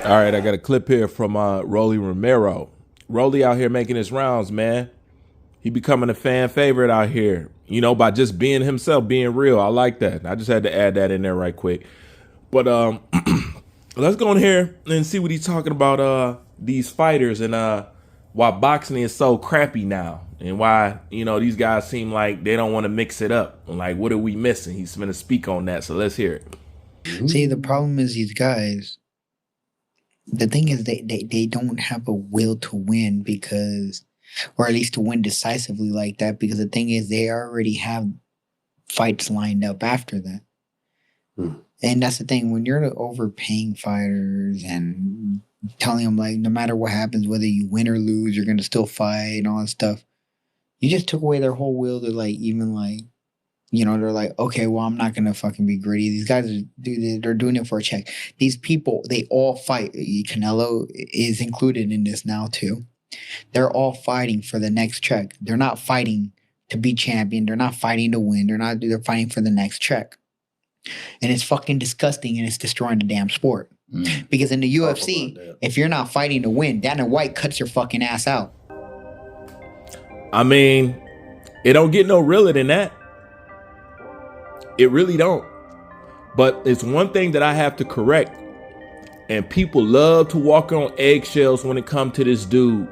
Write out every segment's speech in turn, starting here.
All right, I got a clip here from Rollie Romero. Rollie out here making his rounds, man. He becoming a fan favorite out here, you know, by just being himself, being real. I like that. I just had to add that in there right quick. But let's go in here and see what he's talking about these fighters and why boxing is so crappy now and why, you know, these guys seem like they don't want to mix it up. Like, what are we missing? He's going to speak on that. So let's hear it. See, the problem is these guys, the thing is they don't have a will to win because, or at least to win decisively like that, because the thing is they already have fights lined up after that. And that's the thing, when you're overpaying fighters and telling them, like, no matter what happens, whether you win or lose, you're going to still fight and all that stuff, you just took away their whole will to, like, even, like, you know, they're like, okay, well, I'm not going to fucking be greedy. These guys, they're doing it for a check. These people, they all fight. Canelo is included in this now, too. They're all fighting for the next check. They're not fighting to be champion. They're not fighting to win. They're fighting for the next check. And it's fucking disgusting, and it's destroying the damn sport. Because in the UFC, if you're not fighting to win, Dana White cuts your fucking ass out. I mean, it don't get no realer than that. It really don't. But it's one thing that I have to correct. And people love to walk on eggshells when it comes to this dude.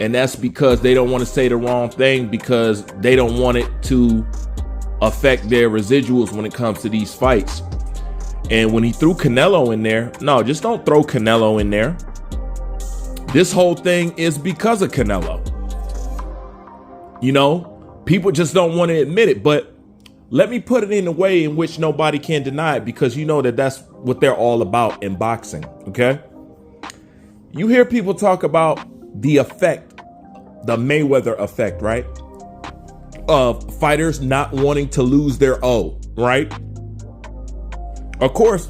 And that's because they don't want to say the wrong thing, because they don't want it to affect their residuals when it comes to these fights. And when he threw Canelo in there, no, just don't throw Canelo in there. This whole thing is because of Canelo. You know, people just don't want to admit it, but let me put it in a way in which nobody can deny it, because you know that that's what they're all about in boxing, okay? You hear people talk about the effect, the Mayweather effect, right? Of fighters not wanting to lose their O, right? Of course,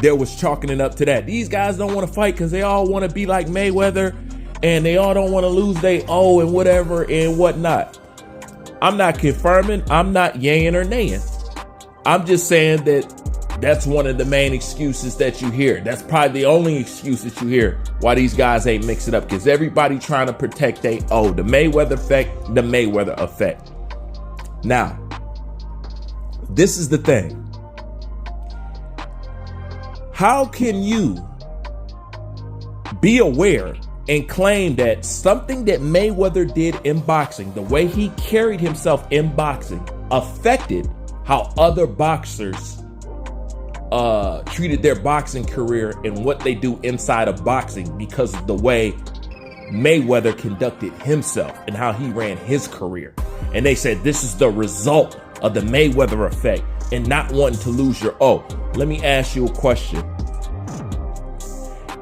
there was chalking it up to that. These guys don't want to fight because they all want to be like Mayweather and they all don't want to lose their O and whatever and whatnot. I'm not confirming, I'm not yaying or naying. I'm just saying that that's one of the main excuses that you hear. That's probably the only excuse that you hear why these guys ain't mix it up, because everybody trying to protect their O. The Mayweather effect, the Mayweather effect. Now, this is the thing. How can you be aware and claim that something that Mayweather did in boxing, the way he carried himself in boxing, affected how other boxers treated their boxing career and what they do inside of boxing because of the way Mayweather conducted himself and how he ran his career? And they said this is the result of the Mayweather effect and not wanting to lose your O. Let me ask you a question.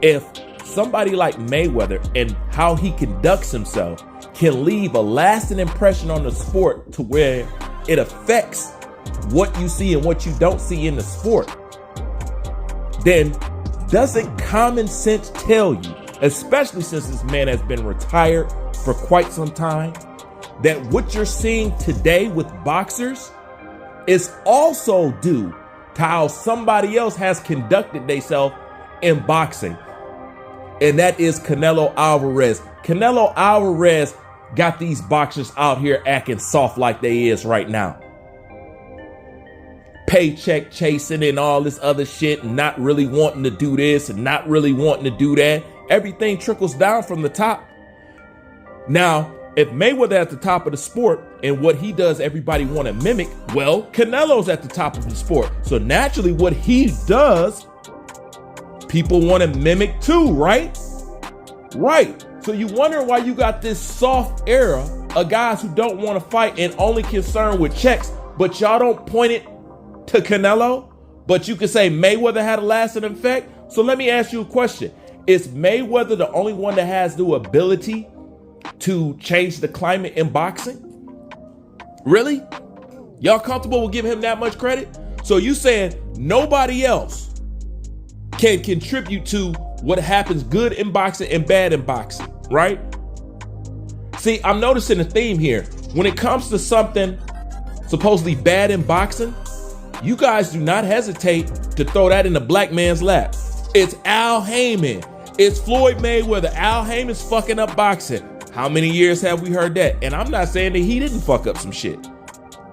If somebody like Mayweather and how he conducts himself can leave a lasting impression on the sport to where it affects what you see and what you don't see in the sport, then doesn't common sense tell you, especially since this man has been retired for quite some time, that what you're seeing today with boxers is also due to how somebody else has conducted themselves in boxing? And that is Canelo Alvarez. Canelo Alvarez got these boxers out here acting soft like they is right now. Paycheck chasing and all this other shit, and not really wanting to do this and not really wanting to do that. Everything trickles down from the top. Now, if Mayweather at the top of the sport and what he does, everybody want to mimic, well, Canelo's at the top of the sport. So naturally what he does, people want to mimic too, right? Right. So you wonder why you got this soft era of guys who don't want to fight and only concerned with checks, but y'all don't point it to Canelo, but you can say Mayweather had a lasting effect. So let me ask you a question. Is Mayweather the only one that has the ability to change the climate in boxing? Really? Y'all comfortable with giving him that much credit? So you saying nobody else can contribute to what happens good in boxing and bad in boxing, right? See, I'm noticing a theme here. When it comes to something supposedly bad in boxing, you guys do not hesitate to throw that in the black man's lap. It's Al Heyman. It's Floyd Mayweather. Al Heyman's fucking up boxing. How many years have we heard that? And I'm not saying that he didn't fuck up some shit.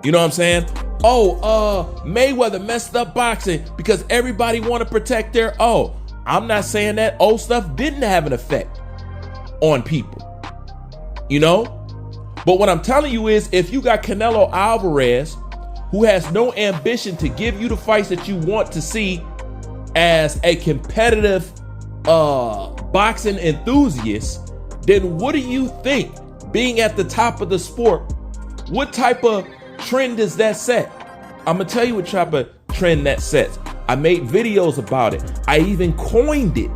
You know what I'm saying? Mayweather messed up boxing because everybody want to protect their. I'm not saying that old stuff didn't have an effect on people. You know? But what I'm telling you is, if you got Canelo Alvarez, who has no ambition to give you the fights that you want to see as a competitive boxing enthusiast, then what do you think, being at the top of the sport, what type of trend does that set? I'm gonna tell you what type of trend that sets. I made videos about it. I even coined it.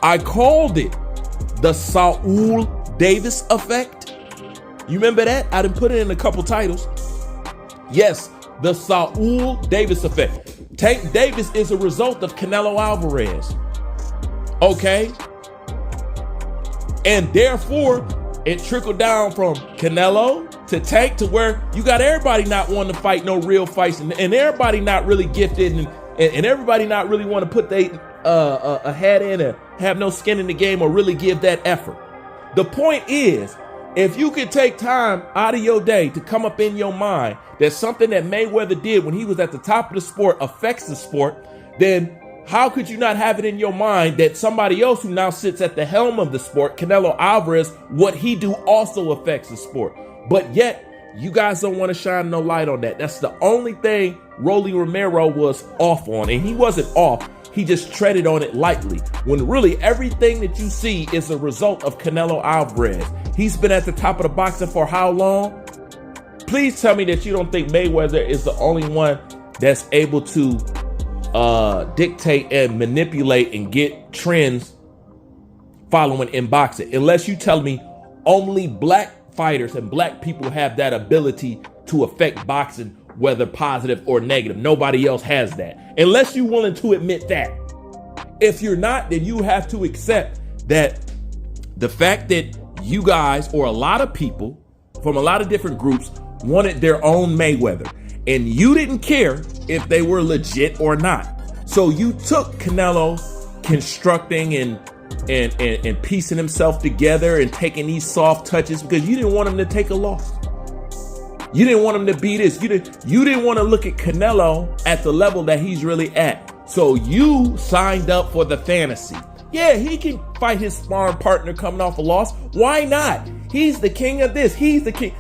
I called it the Saul Davis effect. You remember that? I done put it in a couple titles. Yes, the Saul Davis effect. Tank Davis is a result of Canelo Alvarez. Okay? And therefore, it trickled down from Canelo to Tank to where you got everybody not wanting to fight no real fights, and everybody not really gifted, and everybody not really want to put a hat in and have no skin in the game or really give that effort. The point is, if you could take time out of your day to come up in your mind that something that Mayweather did when he was at the top of the sport affects the sport, then how could you not have it in your mind that somebody else who now sits at the helm of the sport, Canelo Alvarez, what he do also affects the sport? But yet, you guys don't want to shine no light on that. That's the only thing Rollie Romero was off on. And he wasn't off. He just treaded on it lightly. When really everything that you see is a result of Canelo Alvarez. He's been at the top of the boxing for how long? Please tell me that you don't think Mayweather is the only one that's able to dictate and manipulate and get trends following in boxing. Unless you tell me only black fighters and black people have that ability to affect boxing, whether positive or negative. Nobody else has that. Unless you're willing to admit that. If you're not, then you have to accept that the fact that you guys, or a lot of people from a lot of different groups, wanted their own Mayweather, and you didn't care if they were legit or not. So you took Canelo constructing and piecing himself together and taking these soft touches because you didn't want him to take a loss. You didn't want him to be this. You didn't want to look at Canelo at the level that he's really at. So you signed up for the fantasy. Yeah, he can fight his sparring partner coming off a loss. Why not? He's the king of this. He's the king.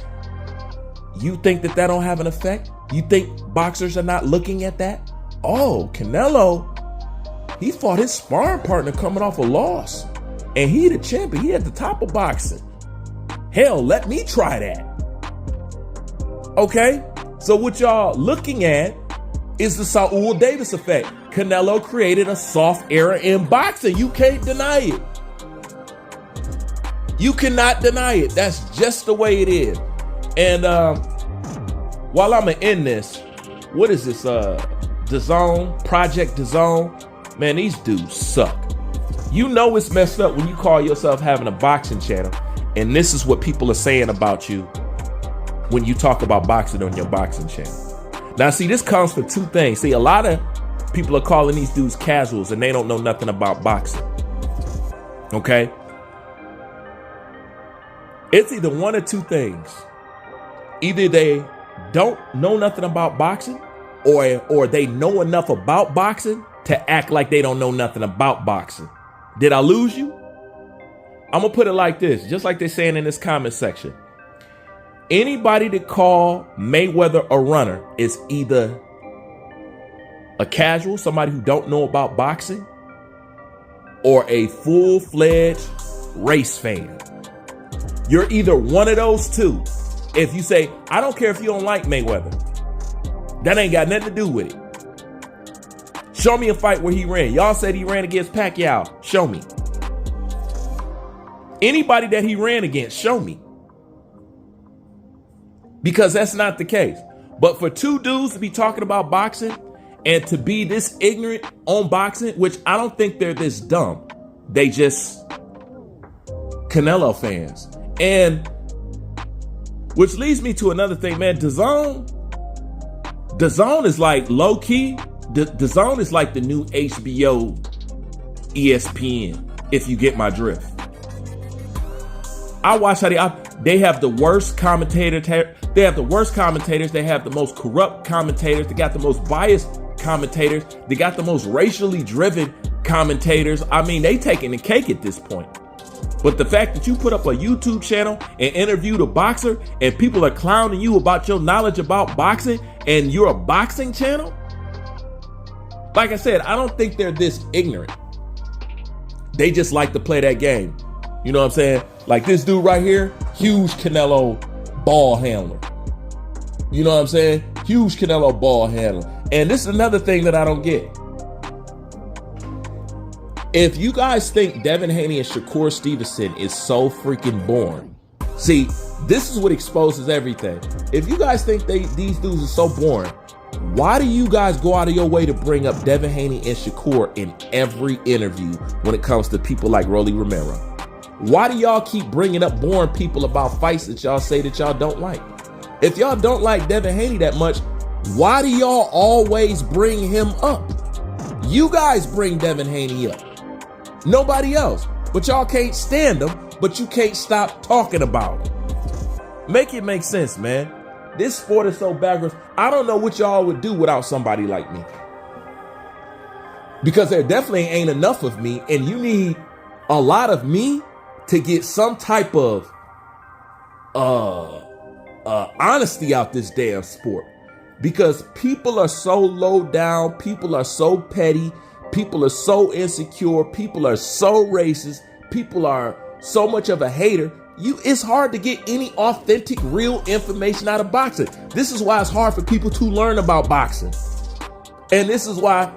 You think that don't have an effect? You think boxers are not looking at that? Oh, Canelo, he fought his sparring partner coming off a loss. And he the champion. He at the top of boxing. Hell, let me try that. Okay? So what y'all looking at is the Saul Davis effect. Canelo created a soft era in boxing. You can't deny it. You cannot deny it. That's just the way it is. And while I'm in this, what is this? DAZN, Project DAZN. Man, these dudes suck. You know it's messed up when you call yourself having a boxing channel, and this is what people are saying about you when you talk about boxing on your boxing channel. Now, see, this comes for two things. See, a lot of people are calling these dudes casuals, and they don't know nothing about boxing. Okay? It's either one or two things. Either they don't know nothing about boxing, or they know enough about boxing to act like they don't know nothing about boxing. Did I lose you? I'm gonna put it like this, just like they're saying in this comment section. Anybody that call Mayweather a runner is either a casual, somebody who don't know about boxing, or a full-fledged race fan. You're either one of those two. If you say, I don't care if you don't like Mayweather, that ain't got nothing to do with it. Show me a fight where he ran. Y'all said he ran against Pacquiao. Show me. Anybody that he ran against, show me. Because that's not the case. But for two dudes to be talking about boxing and to be this ignorant on boxing, which I don't think they're this dumb. They just Canelo fans. And which leads me to another thing, man. DAZN is like low key. DAZN is like the new HBO ESPN, if you get my drift. I watch how they have the worst commentators. They have the worst commentators. They have the most corrupt commentators. They got the most biased commentators. They got the most racially driven commentators. I mean, they taking the cake at this point. But the fact that you put up a YouTube channel and interviewed a boxer and people are clowning you about your knowledge about boxing and you're a boxing channel? Like I said, I don't think they're this ignorant. They just like to play that game. You know what I'm saying? Like this dude right here, huge Canelo ball handler. You know what I'm saying? Huge Canelo ball handler. And this is another thing that I don't get. If you guys think Devin Haney and Shakur Stevenson is so freaking boring, see, this is what exposes everything. If you guys think these dudes are so boring, why do you guys go out of your way to bring up Devin Haney and Shakur in every interview when it comes to people like Rollie Romero? Why do y'all keep bringing up boring people about fights that y'all say that y'all don't like? If y'all don't like Devin Haney that much, why do y'all always bring him up? You guys bring Devin Haney up. Nobody else. But y'all can't stand him, but you can't stop talking about him. Make it make sense, man. This sport is so backwards. I don't know what y'all would do without somebody like me. Because there definitely ain't enough of me, and you need a lot of me to get some type of honesty out this damn sport. Because people are so low down, people are so petty, people are so insecure, people are so racist, people are so much of a hater. It's hard to get any authentic, real information out of boxing. This is why it's hard for people to learn about boxing. And this is why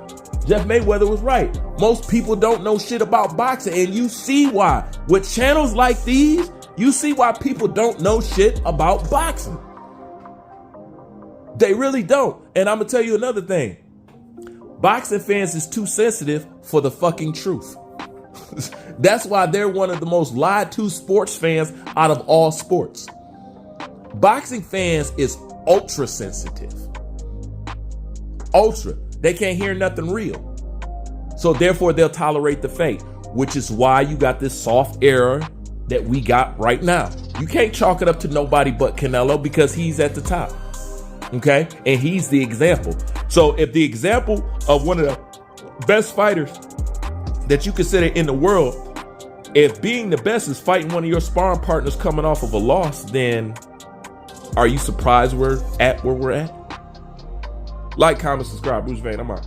Jeff Mayweather was right. Most people don't know shit about boxing, and you see why. With channels like these, you see why people don't know shit about boxing. They really don't. And I'm gonna tell you another thing. Boxing fans is too sensitive for the fucking truth. That's why they're one of the most lied to sports fans out of all sports. Boxing fans is ultra sensitive. Ultra. They can't hear nothing real. So therefore they'll tolerate the fake, which is why you got this soft era that we got right now. You can't chalk it up to nobody but Canelo because he's at the top. Okay? And he's the example. So if the example of one of the best fighters that you consider in the world, if being the best is fighting one of your sparring partners coming off of a loss, then are you surprised we're at where we're at? Like, comment, subscribe. Bruce Vane, I'm out.